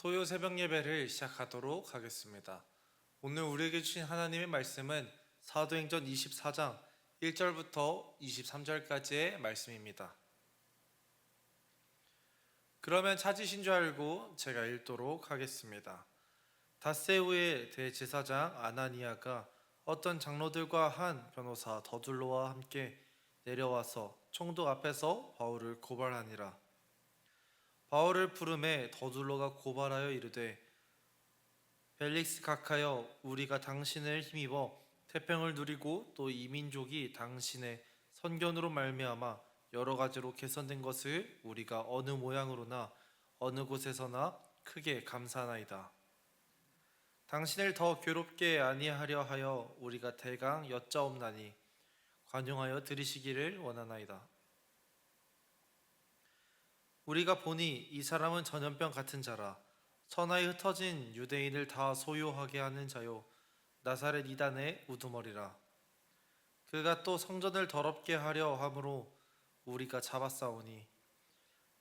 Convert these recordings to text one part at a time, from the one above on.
토요 새벽 예배를 시작하도록 하겠습니다. 오늘 우리에게 주신 하나님의 말씀은 사도행전 24장 1절부터 23절까지의 말씀입니다. 그러면 찾으신 줄 알고 제가 읽도록 하겠습니다. 닷새후에 대제사장 아나니아가 어떤 장로들과 한 변호사 더둘로와 함께 내려와서 총독 앞에서 바울을 고발하니라. 바울을 부르매 더둘로가 고발하여 이르되, 벨릭스 각하여, 우리가 당신을 힘입어 태평을 누리고 또 이 민족이 당신의 선견으로 말미암아 여러 가지로 개선된 것을 우리가 어느 모양으로나 어느 곳에서나 크게 감사하나이다. 당신을 더 괴롭게 아니하려 하여 우리가 대강 여짜옵나니 관용하여 들으시기를 원하나이다. 우리가 보니 이 사람은 전염병 같은 자라. 천하에 흩어진 유대인을 다 소요하게 하는 자요, 나사렛 이단의 우두머리라. 그가 또 성전을 더럽게 하려 함으로 우리가 잡았사오니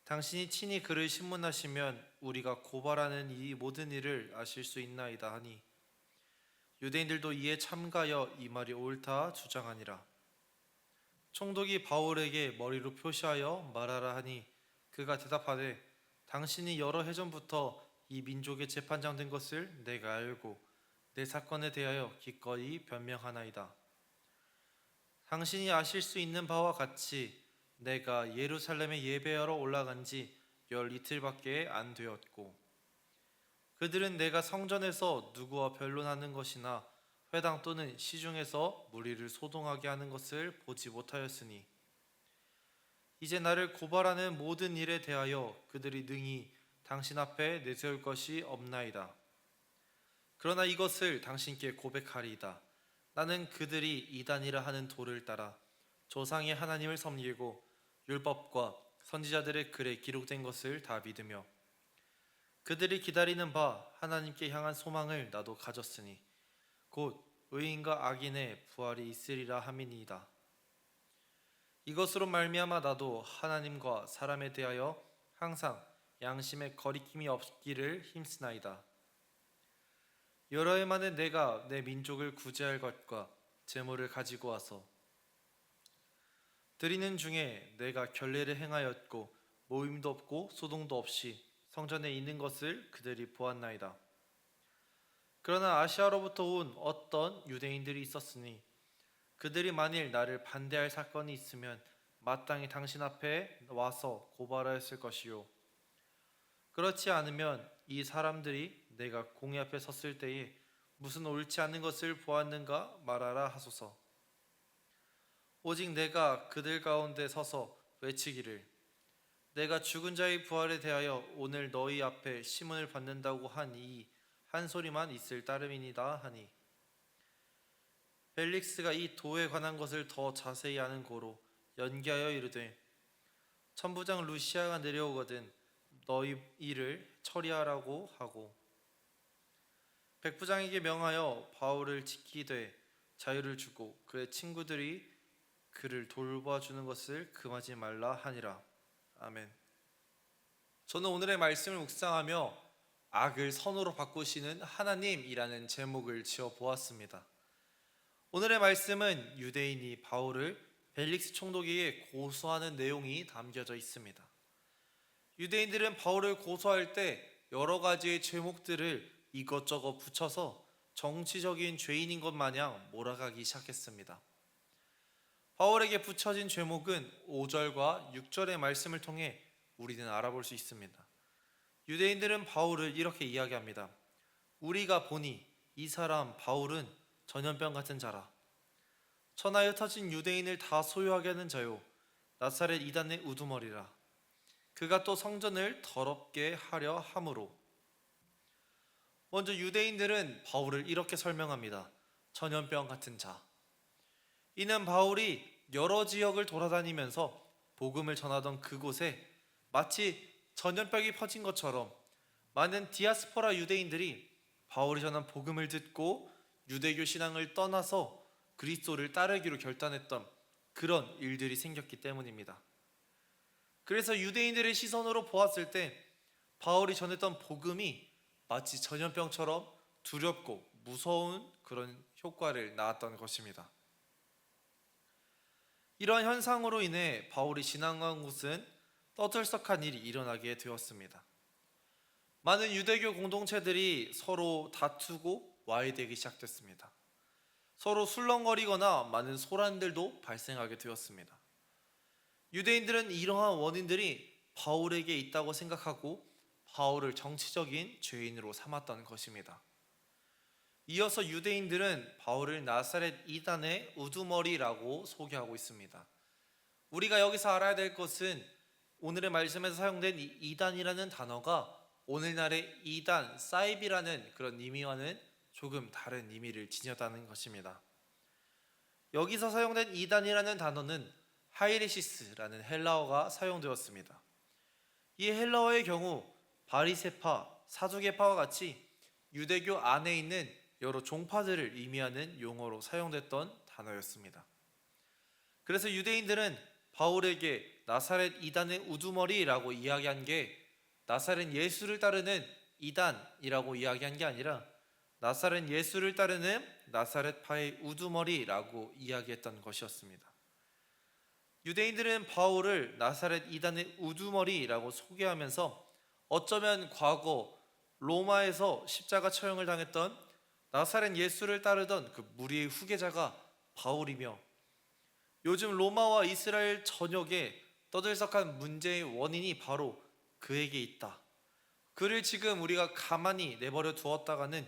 당신이 친히 그를 신문하시면 우리가 고발하는 이 모든 일을 아실 수 있나이다 하니, 유대인들도 이에 참가하여 이 말이 옳다 주장하니라. 총독이 바울에게 머리로 표시하여 말하라 하니, 그가 대답하되, 당신이 여러 해 전부터 이 민족의 재판장 된 것을 내가 알고 내 사건에 대하여 기꺼이 변명하나이다. 당신이 아실 수 있는 바와 같이 내가 예루살렘에 예배하러 올라간 지 열 이틀밖에 안 되었고, 그들은 내가 성전에서 누구와 변론하는 것이나 회당 또는 시중에서 무리를 소동하게 하는 것을 보지 못하였으니, 이제 나를 고발하는 모든 일에 대하여 그들이 능히 당신 앞에 내세울 것이 없나이다. 그러나 이것을 당신께 고백하리이다. 나는 그들이 이단이라 하는 도를 따라 조상의 하나님을 섬기고 율법과 선지자들의 글에 기록된 것을 다 믿으며 그들이 기다리는 바 하나님께 향한 소망을 나도 가졌으니 곧 의인과 악인의 부활이 있으리라 함이니이다. 이것으로 말미암아 나도 하나님과 사람에 대하여 항상 양심의 거리낌이 없기를 힘쓰나이다. 여러 해 만에 내가 내 민족을 구제할 것과 제물을 가지고 와서 드리는 중에 내가 결례를 행하였고 모임도 없고 소동도 없이 성전에 있는 것을 그들이 보았나이다. 그러나 아시아로부터 온 어떤 유대인들이 있었으니 그들이 만일 나를 반대할 사건이 있으면 마땅히 당신 앞에 와서 고발하였을 것이요, 그렇지 않으면 이 사람들이 내가 공의 앞에 섰을 때에 무슨 옳지 않은 것을 보았는가 말하라 하소서. 오직 내가 그들 가운데 서서 외치기를, 내가 죽은 자의 부활에 대하여 오늘 너희 앞에 시문을 받는다고 한 이 한 소리만 있을 따름이니다 하니, 벨릭스가 이 도에 관한 것을 더 자세히 아는 고로 연기하여 이르되, 천부장 루시아가 내려오거든 너희 일을 처리하라고 하고, 백부장에게 명하여 바울을 지키되 자유를 주고 그의 친구들이 그를 돌봐주는 것을 금하지 말라 하니라. 아멘. 저는 오늘의 말씀을 묵상하며 악을 선으로 바꾸시는 하나님이라는 제목을 지어 보았습니다. 오늘의 말씀은 유대인이 바울을 벨릭스 총독에게 고소하는 내용이 담겨져 있습니다. 유대인들은 바울을 고소할 때 여러 가지의 제목들을 이것저것 붙여서 정치적인 죄인인 것 마냥 몰아가기 시작했습니다. 바울에게 붙여진 제목은 5절과 6절의 말씀을 통해 우리는 알아볼 수 있습니다. 유대인들은 바울을 이렇게 이야기합니다. 우리가 보니 이 사람 바울은 전염병 같은 자라. 천하에 흩어진 유대인을 다 소유하게 하는 자요, 나사렛 이단의 우두머리라. 그가 또 성전을 더럽게 하려 함으로. 먼저 유대인들은 바울을 이렇게 설명합니다. 전염병 같은 자. 이는 바울이 여러 지역을 돌아다니면서 복음을 전하던 그곳에 마치 전염병이 퍼진 것처럼 많은 디아스포라 유대인들이 바울이 전한 복음을 듣고 유대교 신앙을 떠나서 그리스도를 따르기로 결단했던 그런 일들이 생겼기 때문입니다. 그래서 유대인들의 시선으로 보았을 때 바울이 전했던 복음이 마치 전염병처럼 두렵고 무서운 그런 효과를 낳았던 것입니다. 이러한 현상으로 인해 바울이 지나간 곳은 떠들썩한 일이 일어나게 되었습니다. 많은 유대교 공동체들이 서로 다투고 와해되기 시작됐습니다. 서로 술렁거리거나 많은 소란들도 발생하게 되었습니다. 유대인들은 이러한 원인들이 바울에게 있다고 생각하고 바울을 정치적인 죄인으로 삼았던 것입니다. 이어서 유대인들은 바울을 나사렛 이단의 우두머리라고 소개하고 있습니다. 우리가 여기서 알아야 될 것은 오늘의 말씀에서 사용된 이 이단이라는 단어가 오늘날의 이단, 사이비라는 그런 의미와는 조금 다른 의미를 지녔다는 것입니다. 여기서 사용된 이단이라는 단어는 하이레시스라는 헬라어가 사용되었습니다. 이 헬라어의 경우 바리새파, 사두개파와 같이 유대교 안에 있는 여러 종파들을 의미하는 용어로 사용됐던 단어였습니다. 그래서 유대인들은 바울에게 나사렛 이단의 우두머리라고 이야기한 게 나사렛 예수를 따르는 이단이라고 이야기한 게 아니라 나사렛 예수를 따르는 나사렛파의 우두머리라고 이야기했던 것이었습니다. 유대인들은 바울을 나사렛 이단의 우두머리라고 소개하면서 어쩌면 과거 로마에서 십자가 처형을 당했던 나사렛 예수를 따르던 그 무리의 후계자가 바울이며 요즘 로마와 이스라엘 전역에 떠들썩한 문제의 원인이 바로 그에게 있다. 그를 지금 우리가 가만히 내버려 두었다가는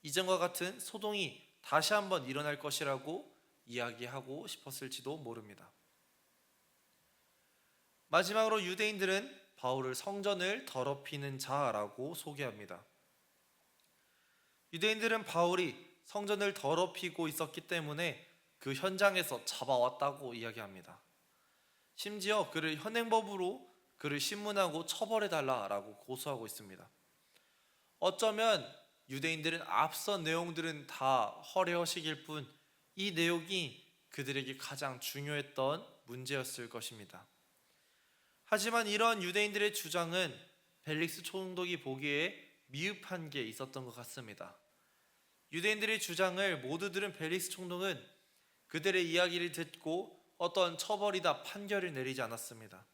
이전과 같은 소동이 다시 한번 일어날 것이라고 이야기하고 싶었을지도 모릅니다. 마지막으로 유대인들은 바울을 성전을 더럽히는 자라고 소개합니다. 유대인들은 바울이 성전을 더럽히고 있었기 때문에 그 현장에서 잡아왔다고 이야기합니다. 심지어 그를 현행법으로 그를 신문하고 처벌해달라라고 고소하고 있습니다. 어쩌면 유대인들은 앞선 내용들은 다 허례허식일 뿐 이 내용이 그들에게 가장 중요했던 문제였을 것입니다. 하지만 이런 유대인들의 주장은 벨릭스 총독이 보기에 미흡한 게 있었던 것 같습니다. 유대인들의 주장을 모두 들은 벨릭스 총독은 그들의 이야기를 듣고 어떤 처벌이다 판결을 내리지 않았습니다.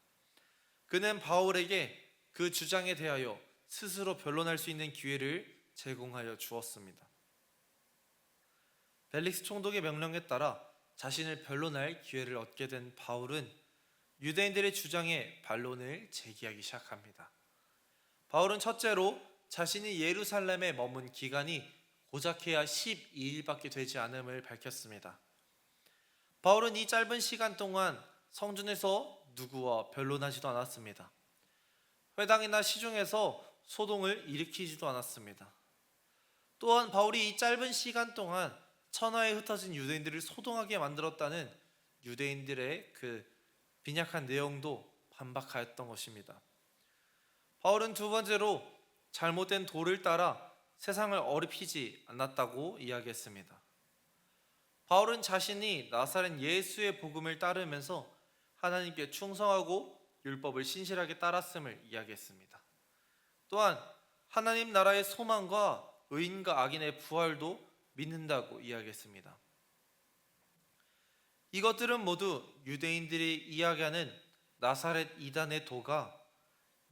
그는 바울에게 그 주장에 대하여 스스로 변론할 수 있는 기회를 제공하여 주었습니다. 벨릭스 총독의 명령에 따라 자신을 변론할 기회를 얻게 된 바울은 유대인들의 주장에 반론을 제기하기 시작합니다. 바울은 첫째로 자신이 예루살렘에 머문 기간이 고작해야 12일밖에 되지 않음을 밝혔습니다. 바울은 이 짧은 시간 동안 성전에서 누구와 변론하지도 않았습니다. 회당이나 시중에서 소동을 일으키지도 않았습니다. 또한 바울이 이 짧은 시간 동안 천하에 흩어진 유대인들을 소동하게 만들었다는 유대인들의 그 빈약한 내용도 반박하였던 것입니다. 바울은 두 번째로 잘못된 도를 따라 세상을 어렵히지 않았다고 이야기했습니다. 바울은 자신이 나사렛 예수의 복음을 따르면서 하나님께 충성하고 율법을 신실하게 따랐음을 이야기했습니다. 또한 하나님 나라의 소망과 의인과 악인의 부활도 믿는다고 이야기했습니다. 이것들은 모두 유대인들이 이야기하는 나사렛 이단의 도가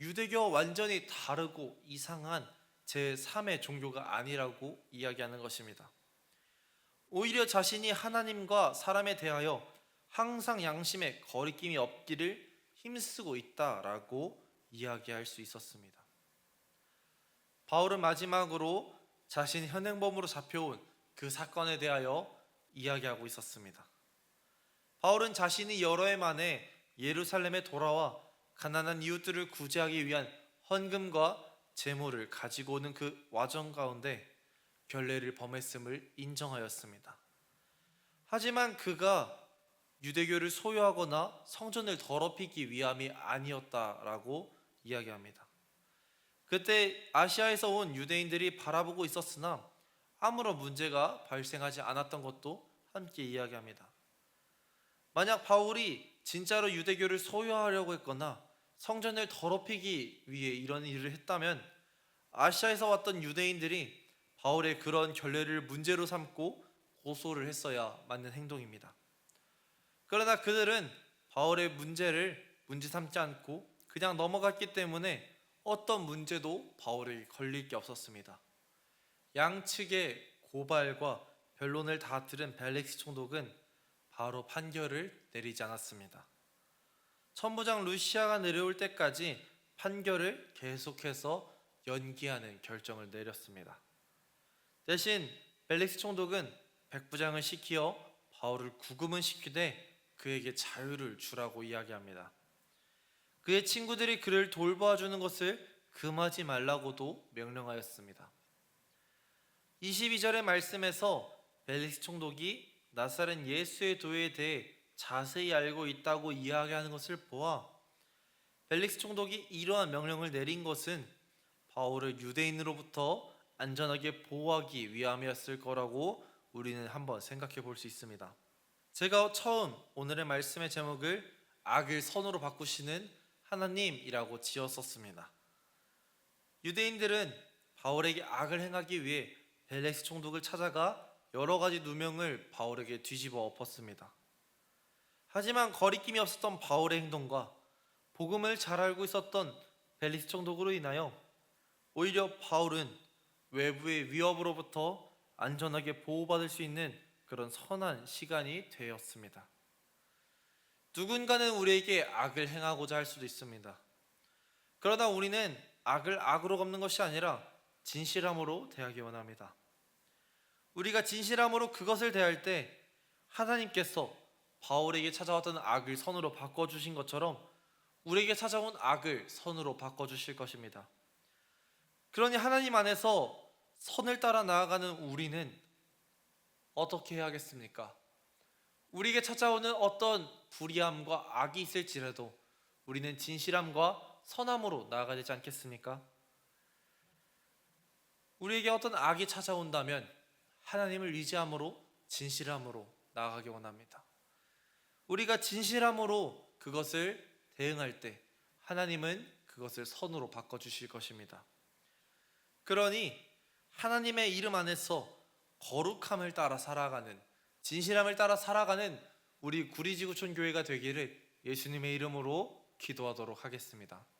유대교와 완전히 다르고 이상한 제3의 종교가 아니라고 이야기하는 것입니다. 오히려 자신이 하나님과 사람에 대하여 항상 양심에 거리낌이 없기를 힘쓰고 있다라고 이야기할 수 있었습니다. 바울은 마지막으로 자신 현행범으로 잡혀온 그 사건에 대하여 이야기하고 있었습니다. 바울은 자신이 여러 해 만에 예루살렘에 돌아와 가난한 이웃들을 구제하기 위한 헌금과 제물을 가지고 오는 그 와정 가운데 결례를 범했음을 인정하였습니다. 하지만 그가 유대교를 소유하거나 성전을 더럽히기 위함이 아니었다라고 이야기합니다. 그때 아시아에서 온 유대인들이 바라보고 있었으나 아무런 문제가 발생하지 않았던 것도 함께 이야기합니다. 만약 바울이 진짜로 유대교를 소유하려고 했거나 성전을 더럽히기 위해 이런 일을 했다면 아시아에서 왔던 유대인들이 바울의 그런 결례를 문제로 삼고 고소를 했어야 맞는 행동입니다. 그러나 그들은 바울의 문제를 문제 삼지 않고 그냥 넘어갔기 때문에 어떤 문제도 바울에게 걸릴 게 없었습니다. 양측의 고발과 변론을 다 들은 벨릭스 총독은 바로 판결을 내리지 않았습니다. 천부장 루시아가 내려올 때까지 판결을 계속해서 연기하는 결정을 내렸습니다. 대신 벨릭스 총독은 백부장을 시키어 바울을 구금은 시키되 그에게 자유를 주라고 이야기합니다. 그의 친구들이 그를 돌봐주는 것을 금하지 말라고도 명령하였습니다. 22절의 말씀에서 벨릭스 총독이 나사렛 예수의 도에 대해 자세히 알고 있다고 이야기하는 것을 보아 벨릭스 총독이 이러한 명령을 내린 것은 바울을 유대인으로부터 안전하게 보호하기 위함이었을 거라고 우리는 한번 생각해 볼 수 있습니다. 제가 처음 오늘의 말씀의 제목을 악을 선으로 바꾸시는 하나님이라고 지었었습니다. 유대인들은 바울에게 악을 행하기 위해 벨릭스 총독을 찾아가 여러 가지 누명을 바울에게 뒤집어 엎었습니다. 하지만 거리낌이 없었던 바울의 행동과 복음을 잘 알고 있었던 벨릭스 총독으로 인하여 오히려 바울은 외부의 위협으로부터 안전하게 보호받을 수 있는 그런 선한 시간이 되었습니다. 누군가는 우리에게 악을 행하고자 할 수도 있습니다. 그러나 우리는 악을 악으로 갚는 것이 아니라 진실함으로 대하기 원합니다. 우리가 진실함으로 그것을 대할 때 하나님께서 바울에게 찾아왔던 악을 선으로 바꿔주신 것처럼 우리에게 찾아온 악을 선으로 바꿔주실 것입니다. 그러니 하나님 안에서 선을 따라 나아가는 우리는 어떻게 해야겠습니까? 우리에게 찾아오는 어떤 불의함과 악이 있을지라도 우리는 진실함과 선함으로 나아가야 되지 않겠습니까? 우리에게 어떤 악이 찾아온다면 하나님을 의지함으로 진실함으로 나아가기 원합니다. 우리가 진실함으로 그것을 대응할 때 하나님은 그것을 선으로 바꿔주실 것입니다. 그러니 하나님의 이름 안에서 거룩함을 따라 살아가는, 진실함을 따라 살아가는 우리 구리지구촌 교회가 되기를 예수님의 이름으로 기도하도록 하겠습니다.